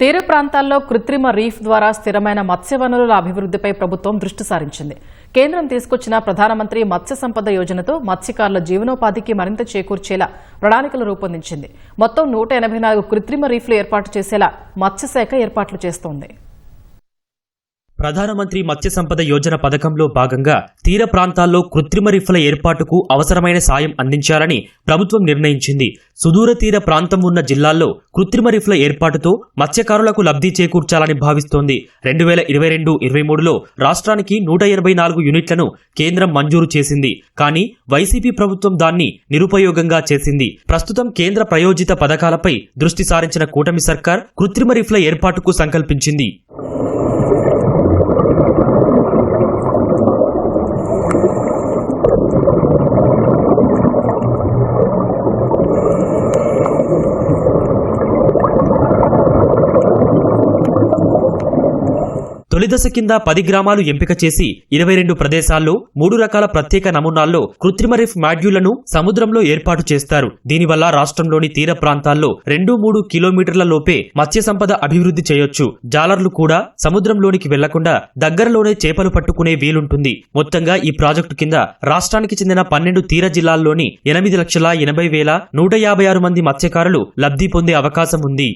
తీర ప్రాంతాల్లో కృత్రిమ రీఫ్ ద్వారా స్థిరమైన మత్స్య వనరుల అభివృద్ధిపై ప్రభుత్వం దృష్టి సారించింది. కేంద్రం తీసుకొచ్చిన ప్రధానమంత్రి మత్స్య సంపద యోజనతో మత్స్యకారుల జీవనోపాధికి మరింత చేకూర్చేలా ప్రణాళికలు రూపొందించింది. మొత్తం 184 కృత్రిమ రీఫ్లు ఏర్పాటు చేసేలా మత్స్యశాఖ ఏర్పాట్లు చేస్తోంది. ప్రధానమంత్రి మత్స్య సంపద యోజన పథకంలో భాగంగా తీర ప్రాంతాల్లో కృత్రిమ రీఫ్ల ఏర్పాటుకు అవసరమైన సాయం అందించాలని ప్రభుత్వం నిర్ణయించింది. సుదూర తీర ప్రాంతం ఉన్న జిల్లాల్లో కృత్రిమ రీఫ్ల ఏర్పాటుతో మత్స్యకారులకు లబ్ధి చేకూర్చాలని భావిస్తోంది. 2022-23లో రాష్ట్రానికి 184 యూనిట్లను కేంద్రం మంజూరు చేసింది. కానీ వైసీపీ ప్రభుత్వం దాన్ని నిరుపయోగంగా చేసింది. ప్రస్తుతం కేంద్ర ప్రయోజిత పథకాలపై దృష్టి సారించిన కూటమి సర్కార్ కృత్రిమ రీఫ్ల ఏర్పాటుకు సంకల్పించింది. తొలిదశ కింద 10 గ్రామాలు ఎంపిక చేసి 22 ప్రదేశాల్లో 3 రకాల ప్రత్యేక నమూనాల్లో కృత్రిమ రీఫ్ మాడ్యూళ్లను సముద్రంలో ఏర్పాటు చేస్తారు. దీనివల్ల రాష్ట్రంలోని తీర ప్రాంతాల్లో 2-3 కిలోమీటర్ల లోపే మత్స్య సంపద అభివృద్ధి చేయొచ్చు. జాలర్లు కూడా సముద్రంలోనికి వెళ్లకుండా దగ్గరలోనే చేపలు పట్టుకునే వీలుంటుంది. మొత్తంగా ఈ ప్రాజెక్టు కింద రాష్ట్రానికి చెందిన 12 తీర జిల్లాల్లోని 8,80,156 మంది మత్స్యకారులు లబ్ధి పొందే అవకాశం ఉంది.